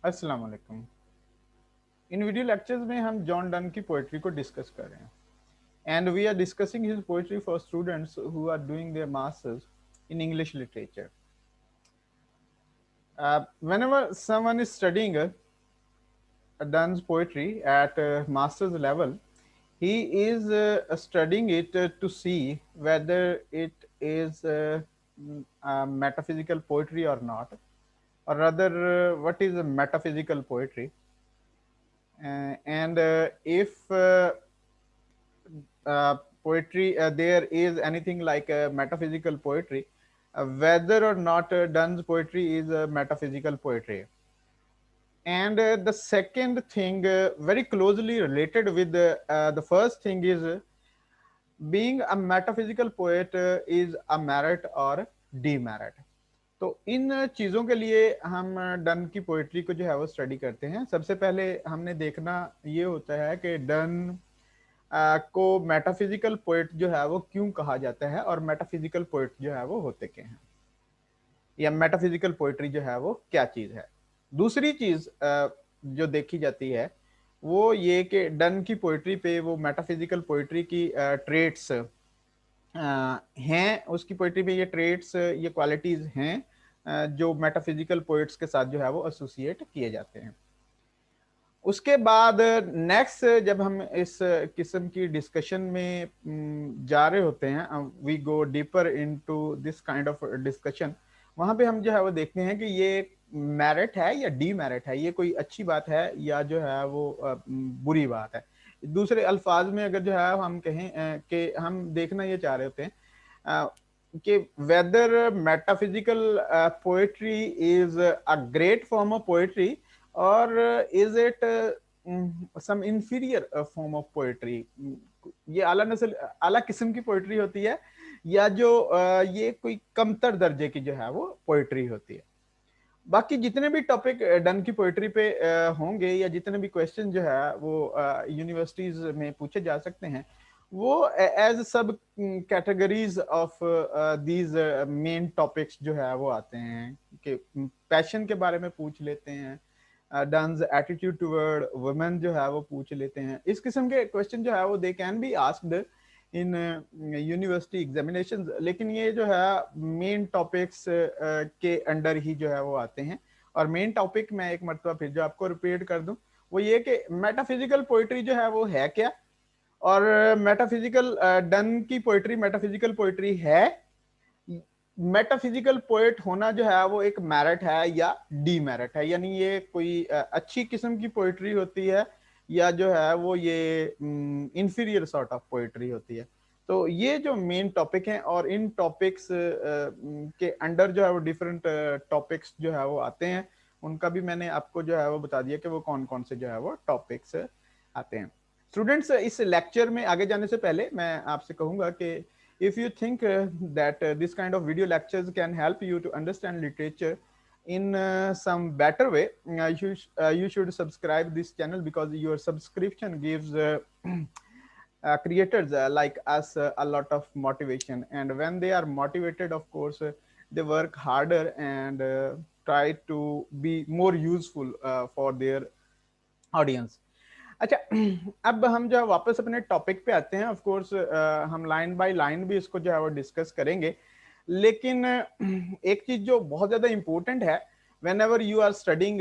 अस्सलाम वालेकुम। इन video lectures में हम जॉन डन की पोइट्री को डिस्कस कर रहे हैं and we are discussing his poetry for students who are doing their masters in English literature. Whenever someone is studying Dunn's poetry at master's level, he is studying it to see whether it is metaphysical poetry or not, or rather, what is a metaphysical poetry. And if poetry there is anything like metaphysical poetry, whether or not Dunn's poetry is metaphysical poetry. And the second thing very closely related with the first thing is being a metaphysical poet is a merit or demerit. तो इन चीजों के लिए हम done की poetry को जो है वो स्टडी करते हैं। सबसे पहले हमने देखना ये होता है कि डन को मेटाफिजिकल पोएट जो है वो क्यों कहा जाता है और मेटाफिजिकल पोएट जो है वो होते क्या हैं, या मेटाफिजिकल पोएट्री जो है वो क्या चीज है। दूसरी चीज जो देखी जाती है वो ये कि डन की पोएट्री पे वो मेटाफिजिकल पोएट्री की ट्रेट्स हैं, उसकी पोएट्री पे ये ट्रेट्स ये क्वालिटीज हैं जो मेटाफिजिकल पोएट्स के साथ जो है वो एसोसिएट किए जाते हैं। उसके बाद नेक्स्ट जब हम इस किस्म की डिस्कशन में जा रहे होते हैं, we go deeper into this kind of discussion, वहां पे हम जो है वो देखते हैं कि ये मेरिट है या डीमेरिट है, ये कोई अच्छी बात है या जो है वो बुरी बात है। दूसरे अल्फाज में अगर जो है हम कहें कि हम देखना ये चाह रहे होते हैं कि whether metaphysical poetry is a great form of poetry or is it some inferior form of poetry. ये आला नस्ल आला किस्म की पोइट्री होती है या जो ये कोई कमतर दर्जे की जो है वो पोइट्री होती है। बाकी जितने भी टॉपिक डन की पोइट्री पे होंगे या जितने भी क्वेश्चन जो है वो यूनिवर्सिटीज में पूछे जा सकते हैं, वो एज सब categories of these main topics जो है वो आते हैं कि पैशन के बारे में पूछ लेते हैं, डन्स एटीट्यूड टुवर्ड वुमेन जो है वो पूछ लेते हैं। इस किस्म के क्वेश्चन जो है वो they can be asked in university examination, लेकिन ये जो है मेन टॉपिक्स के अंडर ही जो है वो आते हैं। और मेन टॉपिक मैं एक मरतबा फिर जो आपको रिपीट कर दूं वो ये कि मेटाफिजिकल पोइट्री जो है वो है क्या, और मेटाफिजिकल डन की पोइट्री मेटाफिजिकल पोइट्री है, मेटाफिजिकल पोएट होना जो है वो एक मेरिट है या डीमेरिट है, यानी ये कोई अच्छी किस्म की पोइट्री होती है या जो है वो ये इंफीरियर सॉर्ट ऑफ पोइट्री होती है। तो ये जो मेन टॉपिक हैं और इन टॉपिक्स के अंडर जो है वो डिफरेंट टॉपिक्स जो है वो आते हैं, उनका भी मैंने आपको जो है वो बता दिया कि वो कौन कौन से जो है वो टॉपिक्स आते हैं। स्टूडेंट्स, इस लेक्चर में आगे जाने से पहले मैं आपसे कहूंगा कि if you think that this kind of video lectures can help you to understand literature in some better way, you should subscribe this channel, because your subscription gives creators like us a lot of motivation, and when they are motivated, of course they work harder and try to be more useful for their audience. अच्छा, अब हम जो है वापस अपने topic पे आते हैं। ऑफ कोर्स हम लाइन बाय लाइन भी इसको जो है वो डिस्कस करेंगे, लेकिन एक चीज जो बहुत ज्यादा इंपॉर्टेंट है whenever you are studying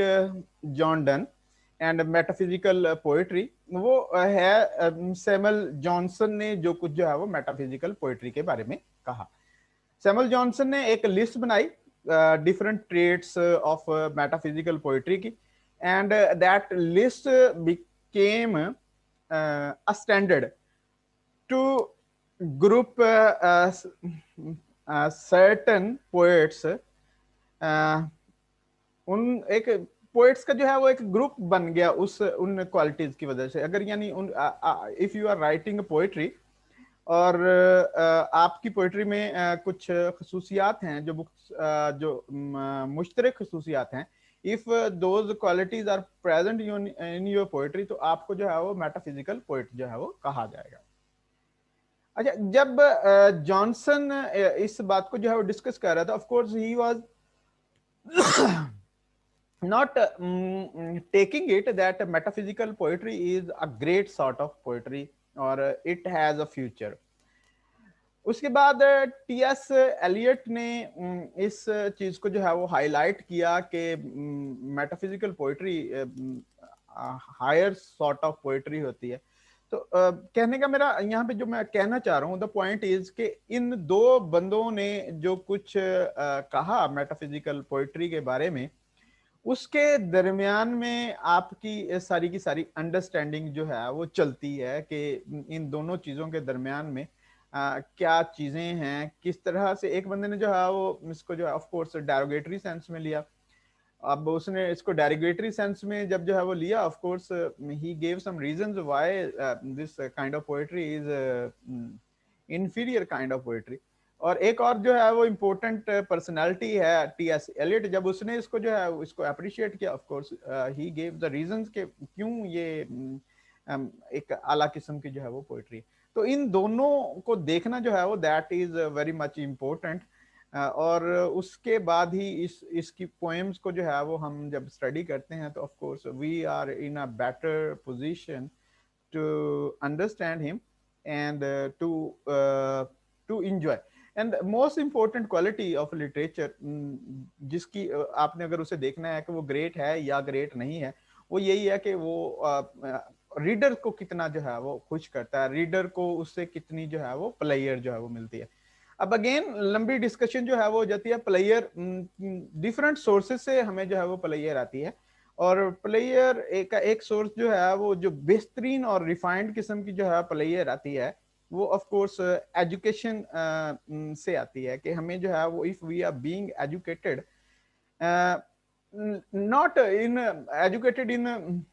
John Donne and metaphysical poetry, वो है सैमुअल जॉनसन ने जो कुछ जो है वो मेटाफिजिकल पोएट्री के बारे में कहा। सैमुअल जॉनसन ने एक लिस्ट बनाई different traits of metaphysical poetry की, and that list became a standard to group certain poets. उन एक पोएट्स का जो है वो एक ग्रुप बन गया उस उन क्वालिटीज की वजह से। अगर यानी उन if you are writing poetry और आपकी पोएट्री में कुछ खसूसियात हैं जो मुश्तरक खसूसियात हैं, if those qualities are present in your poetry, तो आपको जो है वो मेटाफिजिकल पोएट जो है वो कहा जाएगा। अच्छा, जब जॉनसन इस बात को जो है वो डिस्कस कर रहा था, of course he was not taking it that metaphysical poetry is a great sort of poetry or it has a future. उसके बाद टी एस एलियट ने इस चीज को जो है वो हाईलाइट किया कि metaphysical poetry higher sort of poetry होती है। तो कहने का मेरा यहाँ पे जो मैं कहना चाह रहा हूँ, द पॉइंट इज कि इन दो बंदों ने जो कुछ कहा मेटाफिजिकल पोइट्री के बारे में, उसके दरमियान में आपकी सारी की सारी अंडरस्टैंडिंग जो है वो चलती है कि इन दोनों चीजों के दरमियान में क्या चीजें हैं, किस तरह से एक बंदे ने जो है वो इसको जो है ऑफ कोर्स डेरोगेटरी सेंस में लिया। अब उसने इसको डेरोगेटरी सेंस में जब जो है वो लिया, of course he gave some reasons why this kind of poetry is inferior kind of poetry. और एक और जो है वो इम्पोर्टेंट पर्सनालिटी है टी एस एलियट, जब उसने इसको जो है इसको अप्रिशिएट किया, of course he gave the reasons के क्यों ये एक आला किस्म की जो है वो पोएट्री। तो इन दोनों को देखना जो है वो that is very much important. और उसके बाद ही इसकी पोएम्स को जो है वो हम जब स्टडी करते हैं तो of course we are in a better position to understand him and to enjoy. And most important quality of literature, जिसकी आपने अगर उसे देखना है कि वो ग्रेट है या ग्रेट नहीं है, वो यही है कि वो रीडर को कितना जो है वो खुश करता है, रीडर को उससे कितनी जो है वो प्लेयर जो है वो मिलती है। अब अगेन लंबी डिस्कशन जो है वो हो जाती है प्लेयर, डिफरेंट सोर्सेज से हमें जो है वो प्लेयर आती है। और प्लेयर एक सोर्स जो है वो जो बेहतरीन और रिफाइंड किस्म की जो है प्लेयर आती है, वो ऑफ कोर्स एजुकेशन से आती है कि हमें जो है वो if we are being educated, not in educated in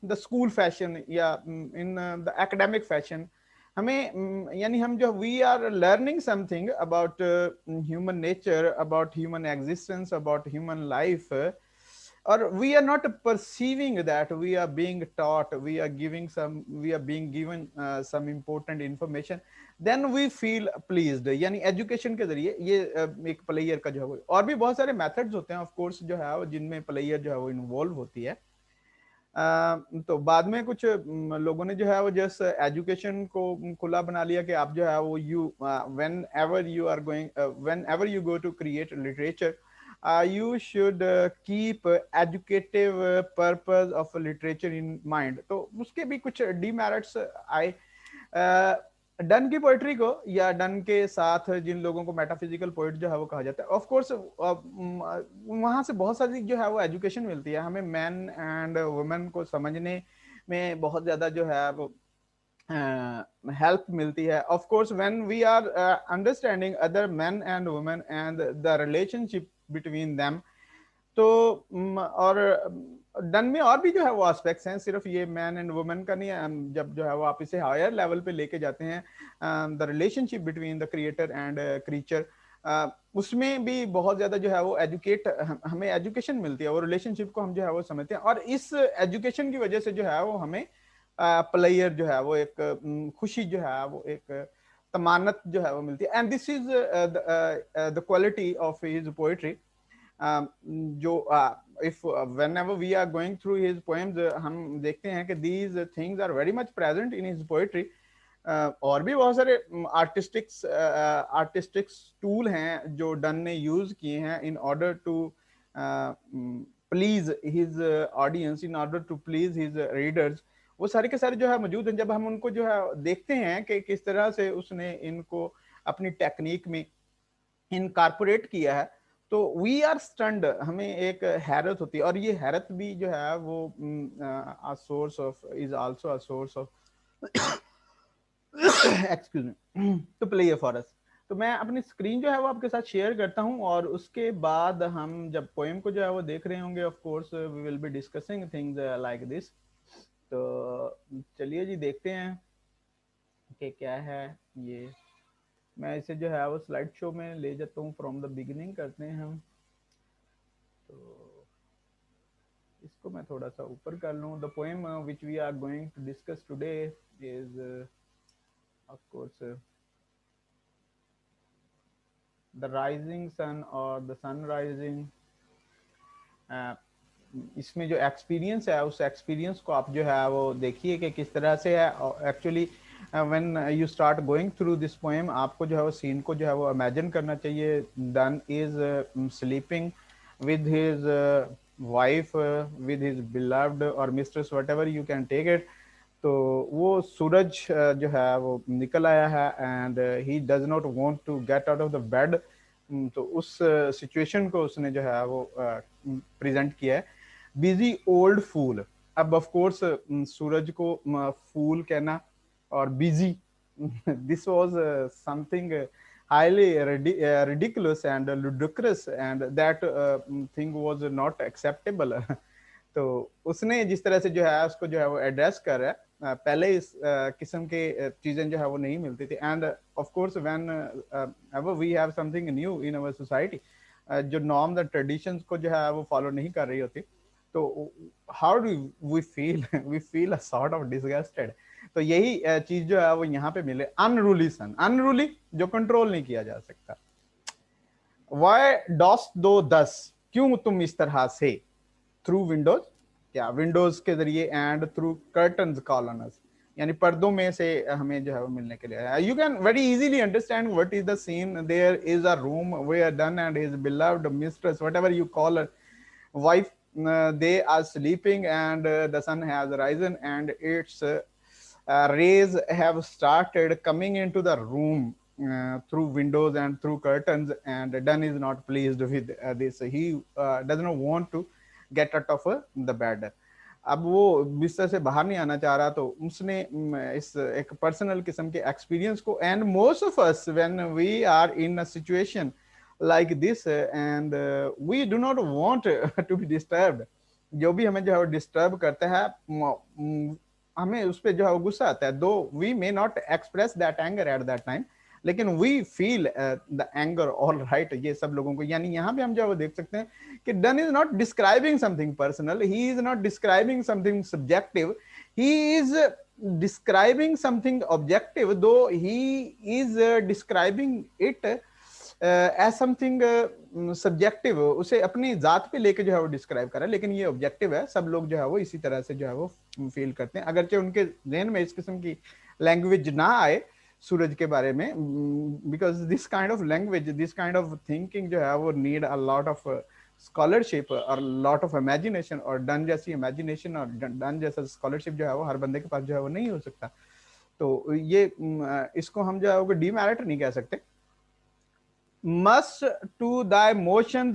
the school fashion या इन द एकेडमिक फैशन, हमें यानी हम जो we are learning something about human nature, about human existence, about human life, or we are not perceiving that we are being taught, we are being given some important information, then we feel pleased। यानी education के जरिए ये एक player का जो है वो, और भी बहुत सारे मेथड्स होते हैं ऑफ कोर्स जो है जिनमें प्लेयर जो है वो इन्वॉल्व होती है। तो बाद में कुछ लोगों ने जो है वो जस्ट एजुकेशन को खुला बना लिया कि आप जो है वो you whenever you are going, whenever you go to create literature, you should keep educative purpose of literature in mind। तो उसके भी कुछ डीमेरिट्स आए डन की पोएट्री को, या डन के साथ जिन लोगों को मेटाफिजिकल पोएट जो है वो कहा जाता है। ऑफ कोर्स वहां से बहुत सारी जो है वो एजुकेशन मिलती है हमें, मैन एंड वुमेन को समझने में बहुत ज्यादा जो है वो help मिलती है। Of course when we are understanding other man and women and the relationship between them, तो और डन में और भी जो है वो एस्पेक्ट्स हैं, सिर्फ ये मैन एंड वुमेन का नहीं है। जब जो है वो आप इसे हायर लेवल पे लेके जाते हैं, the relationship between the creator and creature, उसमें भी बहुत ज्यादा जो है वो हमें एजुकेशन मिलती है, वो रिलेशनशिप को हम जो है वो समझते हैं, और इस एजुकेशन की वजह से जो है वो हमें प्लेयर जो है वो एक खुशी जो है वो एक तमानत जो है वो मिलती है। And this is the quality of his poetry. जो if whenever we are going through his poems, हम देखते हैं कि these things are very much present in his poetry। और भी बहुत सारे आर्टिस्टिक्स टूल हैं जो डन ने यूज किए हैं in order to please his audience, in order to please his readers. वो सारे के सारे जो है मौजूद हैं। जब हम उनको जो है देखते हैं कि किस तरह से उसने इनको अपनी टेक्निक में इनकारपोरेट किया है, तो वी आर स्टन्ड, हमें एक हैरत होती है। और ये हैरत भी जो है वो source of is also a source of excuse me to play for us. तो मैं अपनी स्क्रीन जो है वो आपके साथ शेयर करता हूं, और उसके बाद हम जब पोएम को जो है वो देख रहे होंगे, of course we will be discussing things like this. तो चलिए जी देखते हैं कि क्या है ये। मैं इसे जो है वो स्लाइड शो में ले जाता हूँ, फ्रॉम द बिगिनिंग करते हैं हम। तो इसको मैं थोड़ा सा ऊपर कर लूँ। The poem which we are going to discuss today is of course the rising sun और द सन राइजिंग। इसमें जो एक्सपीरियंस है उस एक्सपीरियंस को आप जो है वो देखिए कि किस तरह से है। Actually when you start going through this poem, आपको जो है वो सीन को जो है वो इमेजिन करना चाहिए। Done is sleeping with his wife, with his beloved or mistress, whatever you can take it। तो वो सूरज जो है वो निकल आया है and he does not want to get out of the bed. तो उस सिचुएशन को उसने जो है वो प्रेजेंट किया है। Busy old fool. अब ऑफ कोर्स सूरज को फूल कहना और busy this was something highly ridiculous and ludicrous, and that thing was not acceptable। तो उसने जिस तरह से जो है उसको जो है वो एड्रेस कर रहा है, पहले इस किस्म के चीजें जो है वो नहीं मिलती थी। And of course whenever we have something new in our society, जो नॉर्म्स एंड ट्रेडिशंस को जो है वो फॉलो नहीं कर रही होती, तो how do we feel we feel a sort of disgusted. तो यही चीज जो है वो यहाँ पे मिले। अनरूली सन, अनरूली जो कंट्रोल नहीं किया जा सकता। वाई डॉस दो दस, क्यों तुम इस तरह से। थ्रू विंडोज, क्या विंडोज के जरिए, एंड थ्रू कर्टन्स कॉलनस, यानी पर्दों में से हमें जो है वो मिलने के लिए। You can very easily understand what is the scene. There is a room where Donne and his beloved mistress, whatever you call her, wife, they are sleeping and the sun has risen and its rays have started coming into the room through windows and through curtains, and Dunn is not pleased with this। He does not want to get out of the bed। अब वो बिस्तर से बाहर नहीं आना चाह रहा, तो उसने इस एक पर्सनल किस्म के एक्सपीरियंस को, and most of us when we are in a situation like this and we do not want to be disturbed। जो भी हमें जो है डिस्टर्ब करता है हमें उस पर जो है गुस्सा आता है। Though we may not express that anger at that time, लेकिन we feel the anger all right. ये सब लोगों को, यानी यहाँ पे हम जो है देख सकते हैं कि Donne is not describing something personal, he is not describing something subjective, he is describing something objective, though he is describing it as something subjective. उसे अपनी जात पे लेके जो है वो डिस्क्राइब कर रहा है, लेकिन ये ऑब्जेक्टिव है। सब लोग जो है वो इसी तरह से जो है वो फील करते हैं, अगरचे उनके जहन में इस किस्म की लैंग्वेज ना आए सूरज के बारे में, because this kind of language, this kind of thinking जो है वो need a lot of scholarship और लॉट ऑफ इमेजिनेशन। और डन जैसी इमेजिनेशन और डन जैसा स्कॉलरशिप जो है वो हर बंदे के पास जो है वो नहीं हो सकता। तो ये इसको हम जो है वो डीमेरिट नहीं कह सकते। Must to thy motions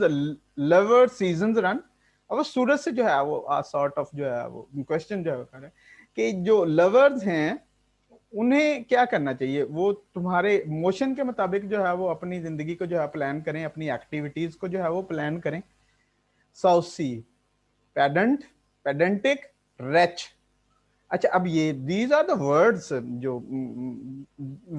lover seasons run. अब सूरज से जो है वो सॉर्ट ऑफ जो है वो क्वेश्चन जो है कर रहे हैं कि जो लवर्स हैं उन्हें क्या करना चाहिए। वो तुम्हारे मोशन के मुताबिक जो है वो अपनी जिंदगी को जो है प्लान करें, अपनी एक्टिविटीज को जो है वो प्लान करें। Saucy, pedant, pedantic, wretch. अच्छा, अब ये दीज आर द वर्ड्स जो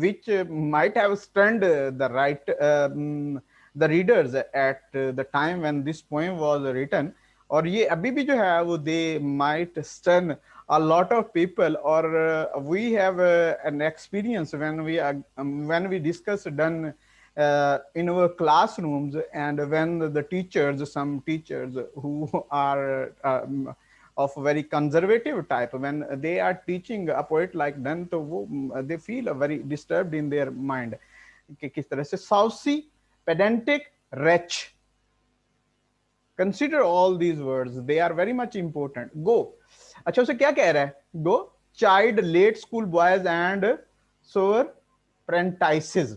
which might have stunned the right the readers at the time when this poem was written. और ये अभी भी जो है वो they might stun a lot of people, or we have an experience when we discuss done in our classrooms, and when the teachers, some teachers who are of very conservative type, when they are teaching a poet like Dunn, तो वो they feel very disturbed in their mind कि किस तरह से saucy, pedantic, wretch। Consider all these words, they are very much important। Go, अच्छा उसे क्या कह रहा है। Go child late school boys and sour prentices.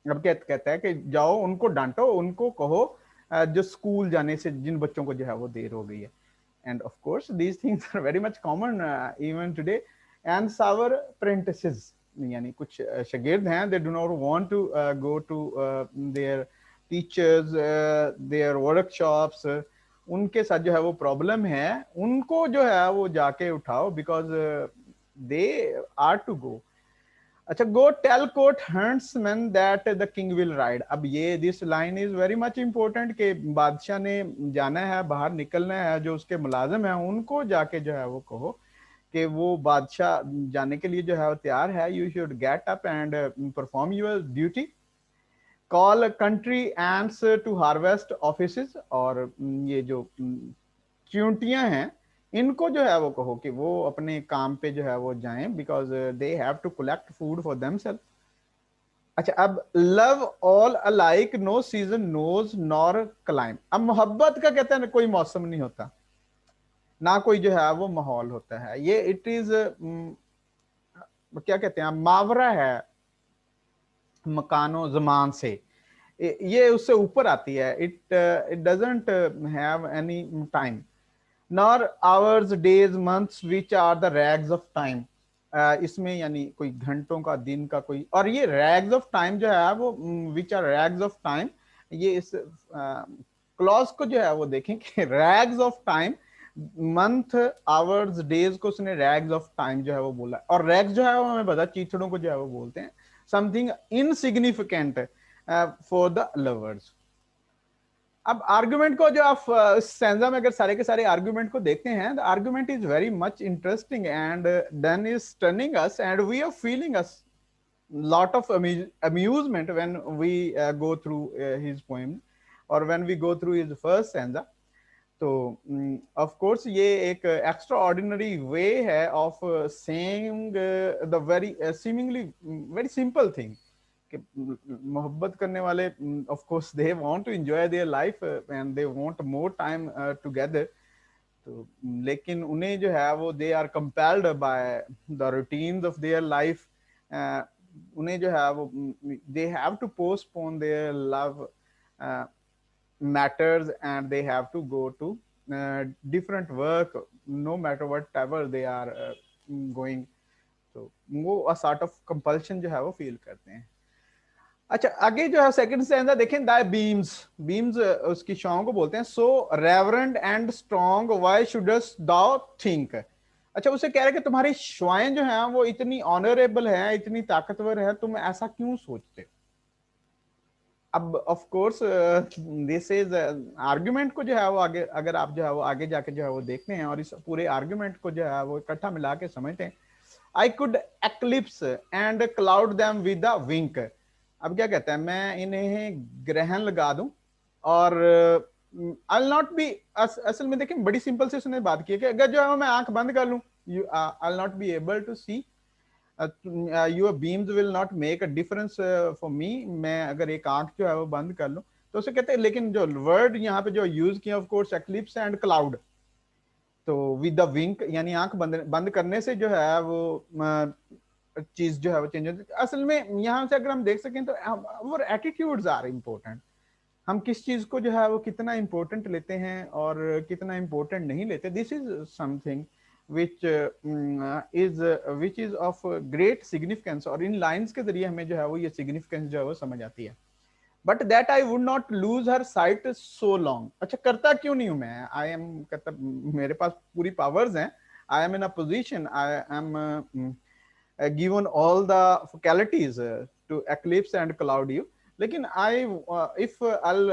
अब क्या कहता है कि जाओ उनको डांटो, उनको कहो जो स्कूल जाने से जिन बच्चों को जो है वो देर हो गई है। And of course these things are very much common even today. And sour prentices, यानी कुछ शागिर्द हैं, they do not want to go to their teachers, their workshops. उनके साथ जो है वो प्रॉब्लम है, उनको जो है वो जाके उठाओ, because they are to go. अच्छा, go tell court huntsman that the king will ride. अब ये this line is very much important कि बादशाह ने जाना है, बाहर निकलना है, जो उसके मुलाजिम है उनको जाके जो है वो कहो कि वो बादशाह जाने के लिए जो है वो तैयार है। You should get up and perform your duty. Call country ants to harvest offices. और ये जो चूंटियां हैं, इनको जो है वो कहो कि वो अपने काम पे जो है वो जाएं, because they have to collect food for themselves. अच्छा, अब love all alike, no season knows nor clime. अब मोहब्बत का कहते हैं कोई मौसम नहीं होता, ना कोई जो है वो माहौल होता है, ये इट इज क्या कहते हैं, मावरा है मकानो जमान से, ये उससे ऊपर आती है। It doesn't have any time, nor hours days months which are the rags of time. इसमें यानी कोई घंटों का, दिन का कोई, और ये रैग्स ऑफ टाइम जो है वो which are rags of time, ये इस क्लॉज को जो है वो देखें कि rags of time, month hours days को उसने रैग्स ऑफ टाइम जो है वो बोला। और रैग्स जो है वो हमें पता, चीथड़ों को जो है वो बोलते हैं, something insignificant for the lovers. अब आर्गुमेंट को जो आप स्टैंजा में अगर सारे के सारे आर्गुमेंट को देखते हैं, the argument is very much interesting and then is turning us and we are feeling us lot of amusement when we go through his poem or when we go through his first stanza. तो of course ये एक extraordinary way है of saying the very seemingly very simple thing कि मोहब्बत करने वाले of course they want to enjoy their life and they want more time together. तो लेकिन उन्हें जो है वो they are compelled by the routines of their life, उन्हें जो है वो they have to postpone their love matters and they have to go to different work no matter whatever they are going, तो वो a sort of compulsion जो है वो feel करते हैं। अच्छा, आगे जो है सेकंड स्टैंजा देखें, दाय बीम्स, बीम्स उसकी शाओं को बोलते हैं, so reverend and strong why shouldst thou think. अच्छा, उसे कह रहे कि तुम्हारी श्वाएं जो हैं वो इतनी ऑनरेबल हैं, इतनी ताकतवर है, तुम ऐसा क्यों सोचते हो। अब of course this is argument को जो है वो आगे, अगर आप जो है वो आगे जाके जो है वो देखते हैं और इस पूरे आर्गुमेंट को जो है वो इकट्ठा मिला के समझते हैं, I could eclipse and cloud them with a wink. अब क्या कहता है, मैं इन्हें ग्रहण लगा दूं और आई नॉट बी, असल में देखें बड़ी सिंपल से उसने बात की है कि अगर जो है मैं आंख बंद कर लूं, you I not be able to see, your beams will not make a difference for me. मैं अगर एक आंख जो है वो बंद कर लूं तो उसे कहते हैं, लेकिन जो वर्ड यहाँ पे जो यूज किया of course eclipse and cloud, तो विद द विंक यानी आंख बंद बंद करने से जो है वो चीज जो है वो चेंज होती है। असल में यहाँ से अगर हम देख सकें तो और एटीट्यूड्स आर इम्पोर्टेंट, हम किस चीज को जो है वो कितना इंपॉर्टेंट लेते हैं और कितना इंपॉर्टेंट नहीं लेते, this is something which is of great significance, और इन लाइंस के जरिए हमें जो है वो ये सिग्निफिकेंस जो है वो समझ आती है। But that I would not lose her site so long. अच्छा, करता क्यों नहीं हूं मैं, आई एम कहता मेरे पास पूरी पावर्स हैं, I am in a position, I am given all the faculties to eclipse and cloud you, लेकिन I if I'll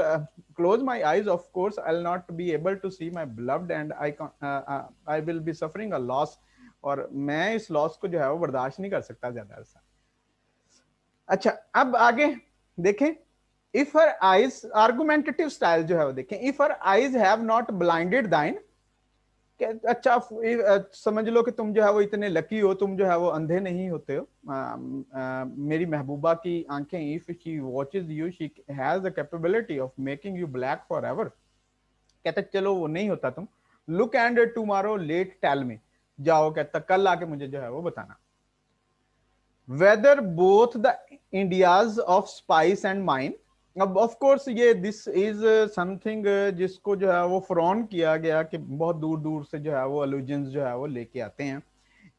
close my eyes, of course I'll not be able to see my beloved and I will be suffering a loss, और मैं इस loss को जो है वो बर्दाश्त नहीं कर सकता ज्यादा अरसा। अच्छा, अब आगे देखें, if her eyes, argumentative style जो है वो देखें, if her eyes have not blinded दाइन, अच्छा समझ लो कि तुम जो है वो इतने लकी हो, तुम जो है वो अंधे नहीं होते हो। मेरी महबूबा की आंखें, if she watches you she has the capability of making you black for ever. कहता चलो वो नहीं होता तुम, look and tomorrow late tell me, जाओ कहता कल आके मुझे जो है वो बताना। Whether both the Indias of spice and mine. अब ऑफ कोर्स ये दिस इज समथिंग जिसको जो है वो फ्रॉन किया गया कि बहुत दूर दूर से जो है वो अलूजन्स जो है वो लेके आते हैं।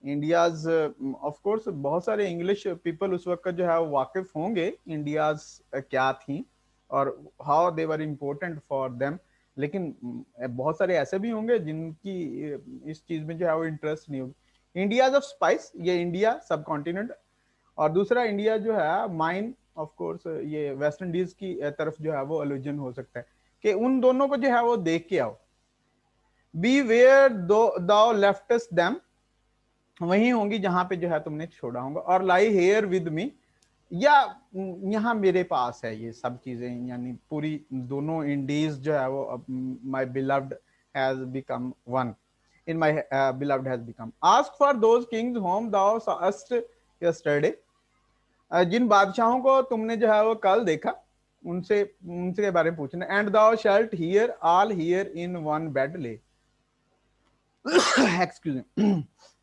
इंडियाज ऑफ कोर्स बहुत सारे इंग्लिश पीपल उस वक्त जो है वो वाकिफ होंगे इंडियाज क्या थी और how they were important for them, लेकिन बहुत सारे ऐसे भी होंगे जिनकी इस चीज में जो है वो इंटरेस्ट नहीं होगी। इंडियाज ऑफ स्पाइस, ये इंडिया सब कॉन्टिनेंट, और दूसरा इंडिया जो है माइन, ऑफ कोर्स ये वेस्ट इंडीज की तरफ जो है वो अलूजन हो सकता है कि उन दोनों को जो है वो देख के आओ। बी वेयर दो लेफ्टेस्ट देम, वही होंगी जहां पे जो है तुमने छोड़ा होगा, और लाई हेयर विद मी, या यहाँ मेरे पास है ये सब चीजें, यानी पूरी दोनों इंडीज जो है वो my beloved has become one, in my beloved has become. Ask for those kings whom thou sawest yesterday. जिन बादशाहों को तुमने जो है वो कल देखा, उनसे उनके बारे में पूछना. And thou shalt hear all here in one bed lay. Excuse me.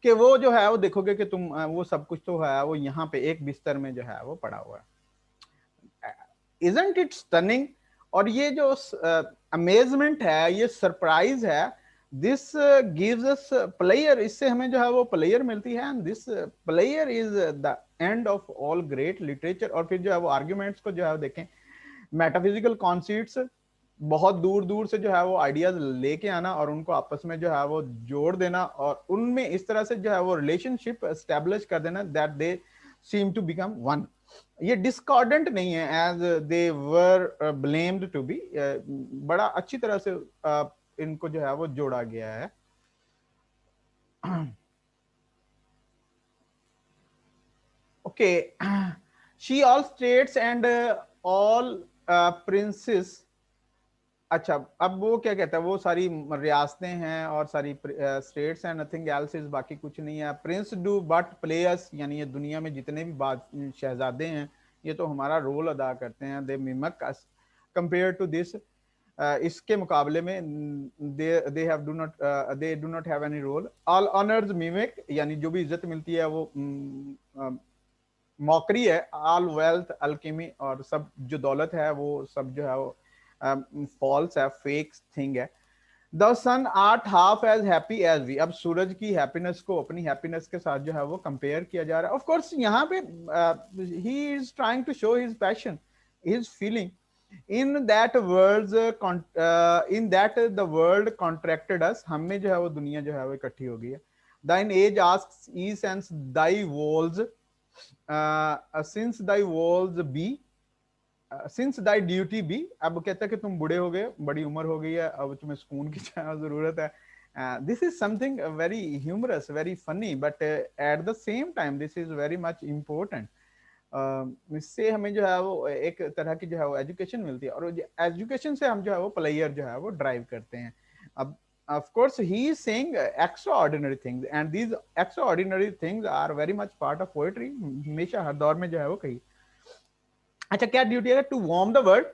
कि वो जो है वो देखोगे कि तुम वो सब कुछ तो है वो यहाँ पे एक बिस्तर में जो है वो पड़ा हुआ है. Isn't it stunning? और ये जो अमेजमेंट है, ये सरप्राइज है, दिस गिव्स अस प्लेयर, इससे हमें जो है वो प्लेयर मिलती है. And this player is the end of all great literature. और फिर जो है वो आर्ग्यूमेंट्स को जो है देखें, मेटाफिजिकल कॉन्सेप्ट्स, बहुत दूर दूर से जो है वो आइडियाज लेके आना और उनको आपस में जो है वो जोड़ देना और उनमें इस तरह से जो है वो रिलेशनशिप एस्टेब्लिश कर देना that they seem to become one. ये डिस्कॉर्डेंट नहीं है as they were blamed to be. बड़ा अच्छी तरह से इनको जो है वो जोड़ा गया है. Okay, she all states and all princess. अच्छा, अब वो क्या कहता है, वो सारी रियासतें हैं और सारी स्टेट्स हैं, नथिंग एल्स इज, बाकी कुछ नहीं है. प्रिंस डू बट प्लेयर्स, यानी ये दुनिया में जितने भी बात शहजादे हैं ये तो हमारा रोल अदा करते हैं. They mimic us compare to this. इसके मुकाबले में they do not have any role. All honours mimic, यानी जो भी इज्जत मिलती है वो मौकरी है. ऑल वेल्थ अल्केमी, और सब जो दौलत है वो सब जो है वो फॉल्स है, फेक थिंग है. The sun art half as happy as we. अब सूरज की हैप्पीनेस को अपनी हैप्पीनेस के साथ जो है वो कंपेयर किया जा रहा है. ऑफ कोर्स यहाँ पे he is trying to show his passion, his feeling. In that world in that the world contracted us, हमें जो है वो दुनिया जो है वो इकट्ठी हो गई है. दाइन एज आस्क्स ई सेंस दाई वॉल्स, सिंस दाई वॉल्स बी, सिंस दाई ड्यूटी बी. अब कहता है कि तुम बूढ़े हो गए, बड़ी उम्र हो गई है, अब तुम्हें सुकून की जरूरत है. This is something very humorous, very funny, but at the same time this is very much important. इससे हमें जो है वो एक तरह की जो है वो एजुकेशन मिलती है और एजुकेशन से हम जो है वो प्लेयर जो है वो ड्राइव करते हैं. अब of course he is saying extraordinary things and these extraordinary things are very much part of poetry. हमेशा हर दौर में जो है वो कही. अच्छा, क्या ड्यूटी है? To warm the world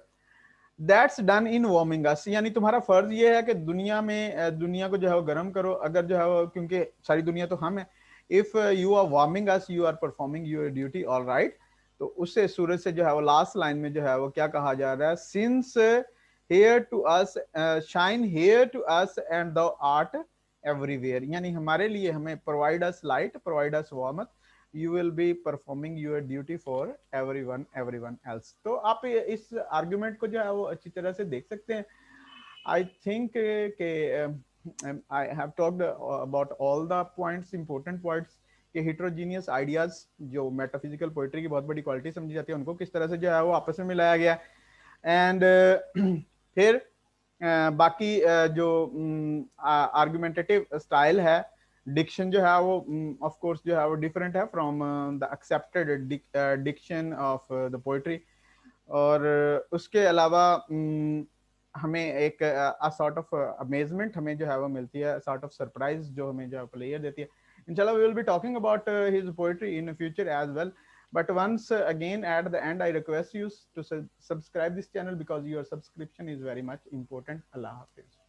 that's done in warming us, यानी तुम्हारा फर्ज ये है कि दुनिया में दुनिया को जो है वो गर्म करो. अगर जो है वो, क्योंकि सारी दुनिया तो हम है. If you are warming us you are performing your duty, all right. तो उससे सूरज से जो है वो लास्ट लाइन में जो है वो क्या कहा जा रहा है? Since here to us shine here to us and the art everywhere, यानी हमारे लिए, हमें provide us light, provide us warmth, you will be performing your duty for everyone else. तो आप इस आर्गुमेंट को जो है वो अच्छी तरह से देख सकते हैं. आई थिंक के I have talked about all the points, important points, के हिट्रोजीनियस आइडियाज जो मेटाफिजिकल पोइट्री की बहुत बड़ी क्वालिटी समझी जाती है, उनको किस तरह से जो है वो आपस में मिलाया गया. एंड फिर बाकी जो आर्गुमेंटेटिव स्टाइल है, डिक्शन जो है वो ऑफ कोर्स जो है वो डिफरेंट है from the accepted diction of the poetry. और उसके अलावा हमें एक सॉर्ट ऑफ अमेजमेंट हमें जो है वो मिलती है, सॉर्ट ऑफ सरप्राइज जो हमें जो प्लेयर देती है. इंशाल्लाह we will be talking about his poetry in future as well. But once again at the end, I request you to subscribe this channel because your subscription is very much important. Allah Hafiz.